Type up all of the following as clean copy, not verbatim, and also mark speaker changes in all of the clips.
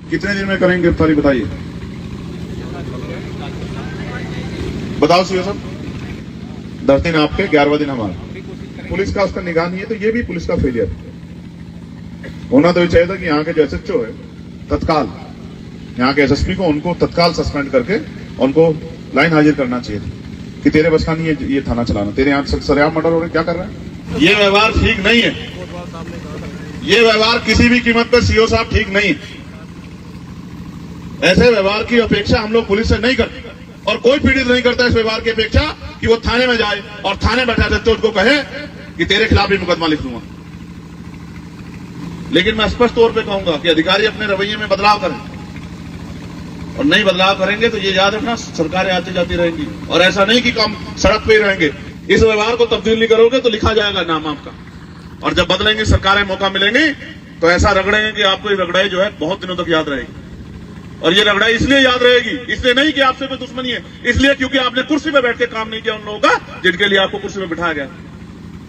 Speaker 1: कितने दिन में करेंगे गिरफ्तारी बताइए, बताओ सीओ साहब। 10 दिन आपके, 11वां दिन हमारा। पुलिस का उसका निगाह नहीं है, तो ये भी पुलिस का फेलियर होना तो चाहिए था कि यहाँ के जो एसएचओ है तत्काल, यहाँ के एसएसपी को उनको तत्काल सस्पेंड करके उनको लाइन हाजिर करना चाहिए था कि तेरे बस का नहीं है ये थाना चलाना, तेरे यहाँ सरेआम मर्डर हो रहे, क्या कर रहा है? ये व्यवहार ठीक नहीं है, ये व्यवहार किसी भी कीमत पर सीओ साहब ठीक नहीं है। ऐसे व्यवहार की अपेक्षा हम लोग पुलिस से नहीं करते और कोई पीड़ित नहीं करता इस व्यवहार की अपेक्षा कि वो थाने में जाए और थाने बैठा सकते उसको कहे कि तेरे खिलाफ भी मुकदमा लिख दूंगा। लेकिन मैं स्पष्ट तौर पे कहूंगा कि अधिकारी अपने रवैये में बदलाव करें, और नहीं बदलाव करेंगे तो ये याद रखना सरकारें आती जाती रहेंगी, और ऐसा नहीं कि हम सड़क पे ही रहेंगे। इस व्यवहार को तब्दील नहीं करोगे तो लिखा जाएगा नाम आपका, और जब बदलेंगे सरकारें मौका मिलेंगी तो ऐसा रगड़ेंगे कि आपको ये रगड़ाई जो है बहुत दिनों तक याद रहेगी। और ये रगड़ाई इसलिए याद रहेगी, इसलिए नहीं कि आपसे कोई दुश्मनी है, इसलिए क्योंकि आपने कुर्सी पे बैठ के काम नहीं किया उन लोगों का जिनके लिए आपको कुर्सी पे बिठाया गया।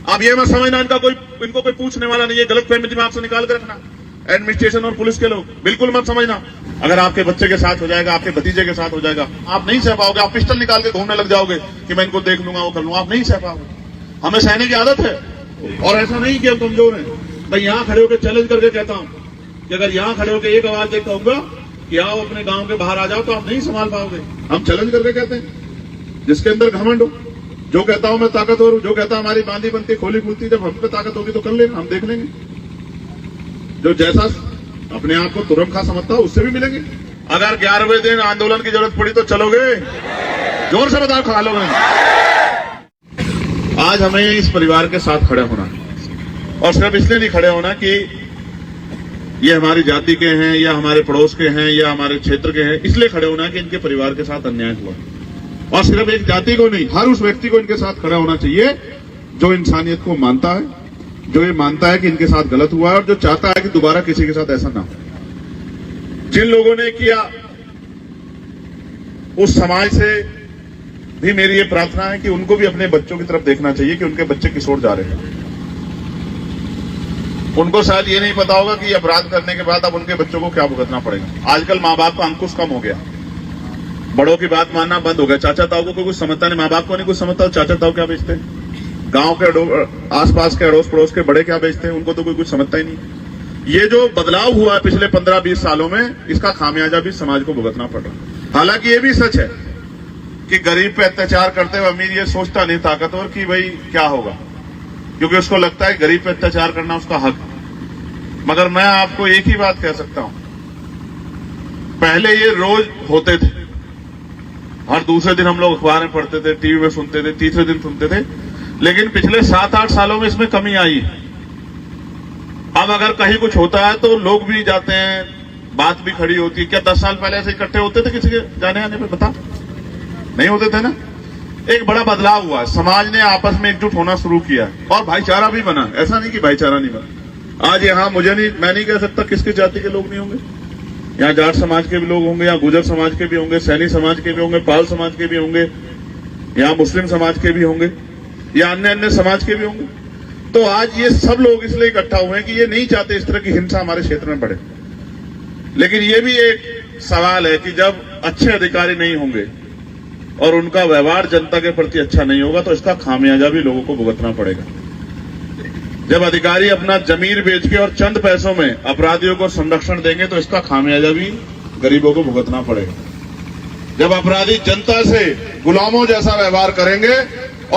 Speaker 1: आप ये मत समझना इनको कोई पूछने वाला नहीं है, गलत फहमी दिमाग से निकाल कर रखना। एडमिनिस्ट्रेशन और पुलिस के लोग बिल्कुल मत समझना, अगर आपके बच्चे के साथ हो जाएगा, आपके भतीजे के साथ हो जाएगा, आप नहीं सह पाओगे। आप पिस्टल निकाल के घूमने लग जाओगे कि मैं इनको देख लूंगा, वो कर लूंगा, आप नहीं सह पाओगे। हमें सहने की आदत है, और ऐसा नहीं कि हम कमजोर हैं। मैं यहां खड़े होकर चैलेंज करके कहता हूं कि अगर यहां खड़े होकर एक आवाज देकर कहूंगा कि आओ अपने गांव के बाहर आ जाओ, तो आप नहीं संभाल पाओगे। हम चैलेंज करके कहते हैं, जिसके अंदर घमंड हो, जो कहता हूं मैं ताकतवर हूं, जो कहता हमारी बांधी बनती खोली खुलती, जब हम पे ताकत होगी तो कर लेना, हम देख लेंगे। जो जैसा अपने आप को तुरंत खा समझता हो उससे भी मिलेंगे। अगर 11वें दिन आंदोलन की जरूरत पड़ी तो चलोगे? जोर से बताओ, खा लोगे? आज हमें इस परिवार के साथ खड़े होना, और सिर्फ इसलिए नहीं खड़े होना कि ये हमारी जाति के हैं या हमारे पड़ोस के हैं या हमारे क्षेत्र के हैं, इसलिए खड़े होना कि इनके परिवार के साथ अन्याय हुआ। और सिर्फ एक जाति को नहीं, हर उस व्यक्ति को इनके साथ खड़ा होना चाहिए जो इंसानियत को मानता है, जो ये मानता है कि इनके साथ गलत हुआ है, और जो चाहता है कि दोबारा किसी के साथ ऐसा ना हो। जिन लोगों ने किया उस समाज से भी मेरी ये प्रार्थना है कि उनको भी अपने बच्चों की तरफ देखना चाहिए कि उनके बच्चे किस ओर जा रहे हैं। उनको शायद ये नहीं पता होगा कि अपराध करने के बाद अब उनके बच्चों को क्या भुगतना पड़ेगा। आजकल माँ बाप का अंकुश कम हो गया, बड़ों की बात मानना बंद हो गया। चाचा ताऊ को कोई कुछ समझता नहीं, माँ बाप को नहीं कुछ समझता, चाचा ताऊ क्या बेचते हैं, गांव के आसपास के अड़ोस पड़ोस के बड़े क्या बेचते हैं, उनको तो कोई कुछ समझता ही नहीं। ये जो बदलाव हुआ है पिछले 15-20 सालों में, इसका खामियाजा भी समाज को भुगतना पड़ रहा है। हालांकि ये भी सच है कि गरीब पे अत्याचार करते हुए अमीर ये सोचता नहीं ताकतवर कि भाई क्या होगा, क्योंकि उसको लगता है गरीब पे अत्याचार करना उसका हक। मगर मैं आपको एक ही बात कह सकता हूं, पहले ये रोज होते थे, हर दूसरे दिन हम लोग अखबार में पढ़ते थे, टीवी में सुनते थे, तीसरे दिन सुनते थे, लेकिन पिछले 7-8 सालों में इसमें कमी आई है। अब अगर कहीं कुछ होता है तो लोग भी जाते हैं, बात भी खड़ी होती है। क्या 10 साल पहले ऐसे इकट्ठे होते थे किसी के जाने आने पे? बता, नहीं होते थे ना। एक बड़ा बदलाव हुआ है, समाज ने आपस में एकजुट होना शुरू किया और भाईचारा भी बना। ऐसा नहीं कि भाईचारा नहीं बना। आज यहाँ मैं नहीं कह सकता किस किस जाति के लोग नहीं होंगे। यहाँ जाट समाज के भी लोग होंगे, यहाँ गुजर समाज के भी होंगे, सैनी समाज के भी होंगे, पाल समाज के भी होंगे, यहाँ मुस्लिम समाज के भी होंगे, या अन्य समाज के भी होंगे। तो आज ये सब लोग इसलिए इकट्ठा हुए हैं कि ये नहीं चाहते इस तरह की हिंसा हमारे क्षेत्र में बढ़े। लेकिन ये भी एक सवाल है कि जब अच्छे अधिकारी नहीं होंगे और उनका व्यवहार जनता के प्रति अच्छा नहीं होगा तो इसका खामियाजा भी लोगों को भुगतना पड़ेगा। जब अधिकारी अपना जमीन बेच के और चंद पैसों में अपराधियों को संरक्षण देंगे तो इसका खामियाजा भी गरीबों को भुगतना पड़ेगा। जब अपराधी जनता से गुलामों जैसा व्यवहार करेंगे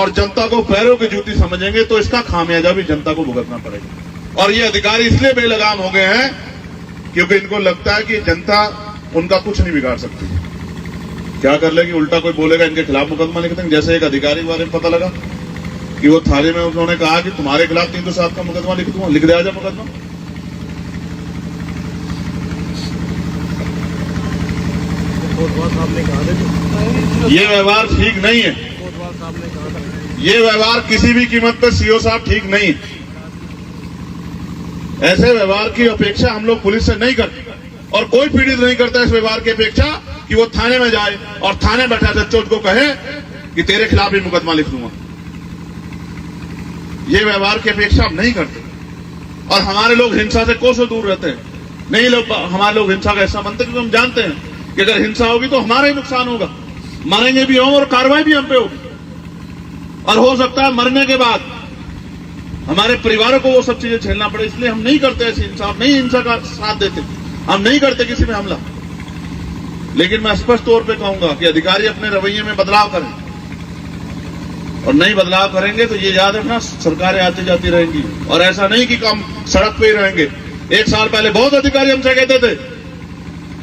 Speaker 1: और जनता को पैरों की जूती समझेंगे तो इसका खामियाजा भी जनता को भुगतना पड़ेगा। और ये अधिकारी इसलिए बेलगाम हो गए हैं क्योंकि इनको लगता है कि जनता उनका कुछ नहीं बिगाड़ सकती। क्या कर लेगी, उल्टा कोई बोलेगा इनके खिलाफ मुकदमा लिख देंगे। जैसे एक अधिकारी के बारे में पता लगा कि वो थाने में उन्होंने कहा कि तुम्हारे खिलाफ 307 का मुकदमा लिख दूंगा, लिख दिया जाए मुकदमा। ये व्यवहार ठीक नहीं है, ये व्यवहार किसी भी कीमत पर सीओ साहब ठीक नहीं है। ऐसे व्यवहार की अपेक्षा हम लोग पुलिस से नहीं करते और कोई पीड़ित नहीं करता इस व्यवहार की अपेक्षा कि वो थाने में जाए और थाने बैठा सच्चोट को कहे कि तेरे खिलाफ भी मुकदमा लिख दूंगा। ये व्यवहार की अपेक्षा हम नहीं करते और हमारे लोग हिंसा से कोसों दूर रहते हैं। नहीं लोग, हमारे लोग हिंसा का हिस्सा बनते, क्योंकि हम जानते हैं कि अगर हिंसा होगी तो हमारा ही नुकसान होगा, मरेंगे भी हम और कार्रवाई भी हम पे होगी, और हो सकता है मरने के बाद हमारे परिवारों को वो सब चीजें झेलना पड़े। इसलिए हम नहीं करते ऐसी हिंसा, हम नहीं हिंसा का साथ देते, हम नहीं करते किसी में हमला। लेकिन मैं स्पष्ट तौर पे कहूंगा कि अधिकारी अपने रवैये में बदलाव करें, और नहीं बदलाव करेंगे तो ये याद रखना सरकारें आती जाती रहेंगी, और ऐसा नहीं कि हम सड़क पे ही रहेंगे। 1 साल पहले बहुत अधिकारी हमसे कहते थे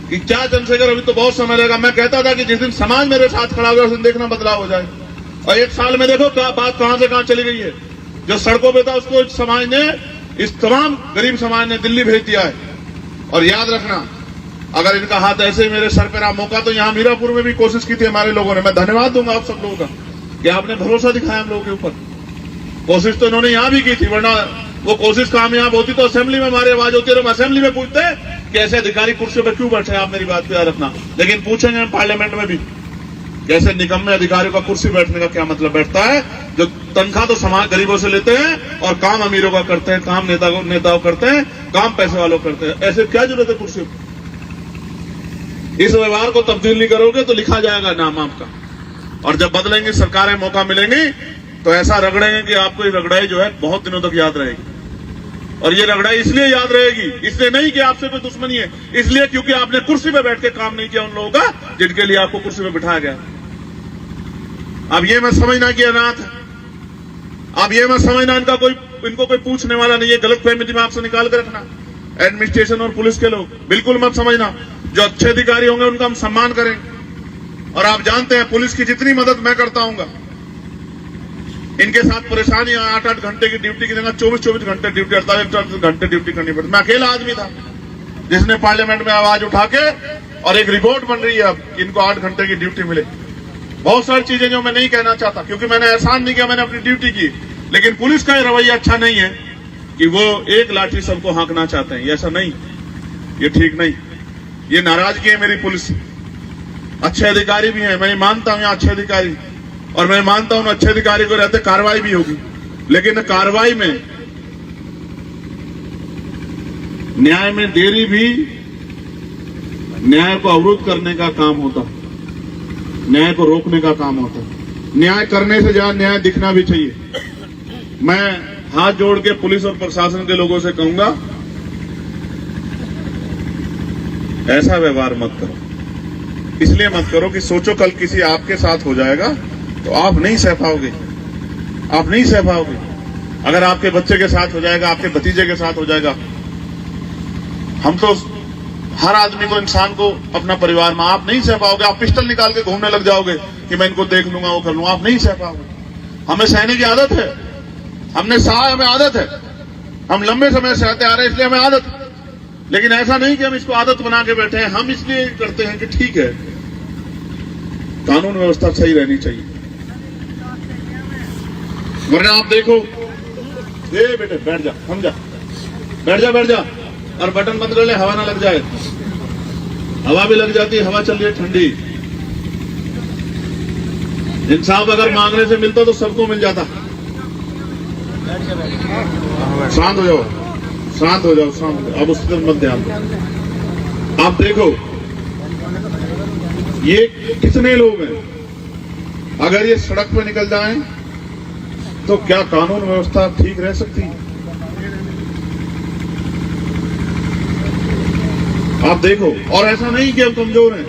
Speaker 1: कि क्या चंद्रशेखर अभी तो बहुत समय लगेगा। मैं कहता था कि जिस दिन समाज मेरे साथ खड़ा होगा उस दिन देखना बदलाव हो जाए, और 1 साल में देखो क्या बात कहां से कहां चली गई है। जो सड़कों पे था उसको समाज ने, इस तमाम गरीब समाज ने दिल्ली भेज दिया है। और याद रखना, अगर इनका हाथ ऐसे मेरे सर पे रहा, मौका तो यहां मीरापुर में भी कोशिश की थी हमारे लोगों ने। मैं धन्यवाद दूंगा आप सब लोगों का कि आपने भरोसा दिखाया हम लोगों के ऊपर। कोशिश तो इन्होंने यहां भी की थी, वरना वो कोशिश कामयाब होती तो असेंबली में हमारी आवाज होती है। हम असेंबली में पूछते हैं कि ऐसे अधिकारी कुर्सी पर क्यों बैठे, आप मेरी बात को याद रखना। लेकिन पूछेंगे हम पार्लियामेंट में भी, कैसे निकम्मे अधिकारियों का कुर्सी बैठने का क्या मतलब बैठता है, जो तनख्वाह तो समाज गरीबों से लेते हैं और काम अमीरों का करते हैं, काम नेताओं करते हैं, काम पैसे वालों करते हैं। ऐसे क्या जरूरत है कुर्सी पर? इस व्यवहार को तब्दील नहीं करोगे तो लिखा जाएगा नाम आपका, और जब बदलेंगे सरकारें, मौका मिलेंगी तो ऐसा रगड़ेंगे कि आपको ये रगड़ाई जो है बहुत दिनों तक याद रहेगी। और ये रगड़ाई इसलिए याद रहेगी, इसलिए नहीं कि आपसे कोई दुश्मनी है, इसलिए क्योंकि आपने कुर्सी पे बैठ के काम नहीं किया उन लोगों का जिनके लिए आपको कुर्सी पे बिठाया गया। अब ये मैं समझना कि अनाथ है, अब ये मैं समझना इनको कोई पूछने वाला नहीं है, गलत फहमी में आपसे निकाल कर रखना। एडमिनिस्ट्रेशन और पुलिस के लोग बिल्कुल मत समझना, जो अच्छे अधिकारी होंगे उनका हम सम्मान करेंगे। और आप जानते हैं पुलिस की जितनी मदद मैं करता हूंगा, इनके साथ परेशानी 8-8 घंटे की ड्यूटी की जगह 24-24 घंटे ड्यूटी, 48 घंटे ड्यूटी करनी पड़ती। मैं अकेला आदमी था जिसने पार्लियामेंट में आवाज उठा के, और एक रिपोर्ट बन रही है अब कि इनको 8 घंटे की ड्यूटी मिले। बहुत सारी चीजें जो मैं नहीं कहना चाहता, क्योंकि मैंने एहसान नहीं किया, मैंने अपनी ड्यूटी की। लेकिन पुलिस का रवैया अच्छा नहीं है कि वो एक लाठी सबको हाँकना चाहते हैं, ऐसा नहीं, ये ठीक नहीं, ये नाराजगी है मेरी पुलिस। अच्छे अधिकारी भी हैं, मैं मानता हूं यहाँ अच्छे अधिकारी, और मैं मानता हूं अच्छे अधिकारी को रहते कार्रवाई भी होगी, लेकिन कार्रवाई में, न्याय में देरी भी न्याय को अवरुद्ध करने का काम होता है, न्याय को रोकने का काम होता है। न्याय करने से ज्यादा न्याय दिखना भी चाहिए। मैं हाथ जोड़ के पुलिस और प्रशासन के लोगों से कहूंगा, ऐसा व्यवहार मत करो। इसलिए मत करो कि सोचो कल किसी आपके साथ हो जाएगा तो आप नहीं सह पाओगे, आप नहीं सह पाओगे। अगर आपके बच्चे के साथ हो जाएगा, आपके भतीजे के साथ हो जाएगा, हम तो हर आदमी को, इंसान को अपना परिवार में, आप नहीं सह पाओगे। आप पिस्टल निकाल के घूमने लग जाओगे कि मैं इनको देख लूंगा, वो कर लूंगा, आप नहीं सह पाओगे। हमें सहने की आदत है, हमने सहा, हमें आदत है, हम लंबे समय से सहते आ रहे हैं, इसलिए हमें आदत है। लेकिन ऐसा नहीं कि हम इसको आदत बना के बैठे हैं। हम इसलिए करते हैं कि ठीक है, कानून व्यवस्था सही रहनी चाहिए, वरना आप देखो, ये बेटे बैठ जा, हम जा, बैठ जा, और बटन बंद कर ले, हवा ना लग जाए। हवा भी लग जाती है, हवा चल रही है ठंडी। इंसाफ अगर मांगने से मिलता तो सबको मिल जाता। शांत हो जाओ, शांत हो जाओ, शांत हो जाओ, अब उसकी तरफ मत ध्यान दो। आप देखो ये कितने लोग हैं, अगर ये सड़क पर निकल जाएं तो क्या कानून व्यवस्था ठीक रह सकती है? आप देखो, और ऐसा नहीं कि हम कमजोर हैं।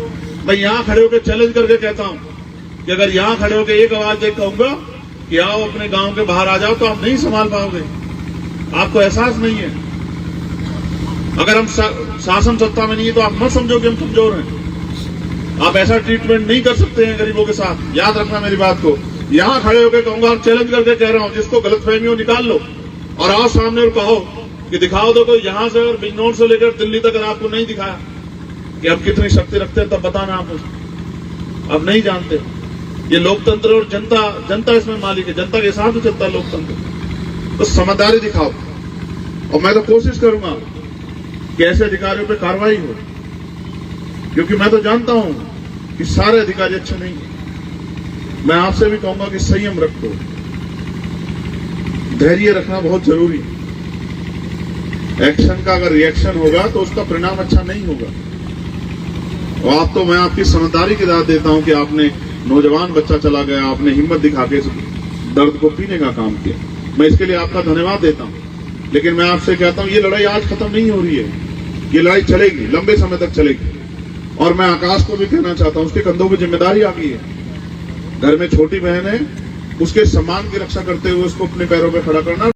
Speaker 1: मैं यहां खड़े होकर चैलेंज करके कहता हूं कि अगर यहां खड़े होकर एक आवाज देकर कहूंगा कि आओ अपने गांव के बाहर आ जाओ, तो आप नहीं संभाल पाओगे, आपको एहसास नहीं है। अगर हम शासन सत्ता में नहीं है तो आप मत समझो कि हम कमजोर हैं। आप ऐसा ट्रीटमेंट नहीं कर सकते हैं गरीबों के साथ, याद रखना मेरी बात को। यहां खड़े होकर कहूंगा, चैलेंज करके कह रहा हूं, जिसको गलतफहमी हो निकाल लो और आओ सामने और कहो कि दिखाओ दो, कोई यहां से और बिजनौर से लेकर दिल्ली तक अगर आपको नहीं दिखाया कि आप कितनी शक्ति रखते हैं, तब बताना आप नहीं जानते। ये लोकतंत्र और जनता इसमें मालिक है, जनता के साथ चलता है लोकतंत्र। तो समझदारी दिखाओ, और मैं तो कोशिश करूंगा कि ऐसे अधिकारियों पे कार्रवाई हो, क्योंकि मैं तो जानता हूं कि सारे अधिकारी अच्छे नहीं हैं। मैं आपसे भी कहूंगा कि संयम रखो, धैर्य रखना बहुत जरूरी है। एक्शन का अगर रिएक्शन होगा तो उसका परिणाम अच्छा नहीं होगा। और आप तो मैं आपकी समझदारी की दाद देता हूं कि आपने नौजवान बच्चा चला गया, आपने हिम्मत दिखा के दर्द को पीने का काम किया, मैं इसके लिए आपका धन्यवाद देता हूं। लेकिन मैं आपसे कहता हूं ये लड़ाई आज खत्म नहीं हो रही है, ये लड़ाई चलेगी, लंबे समय तक चलेगी। और मैं आकाश को भी कहना चाहता हूं उसके कंधों पर जिम्मेदारी आ गई है। घर में छोटी बहन है, उसके सम्मान की रक्षा करते हुए उसको अपने पैरों पर खड़ा करना।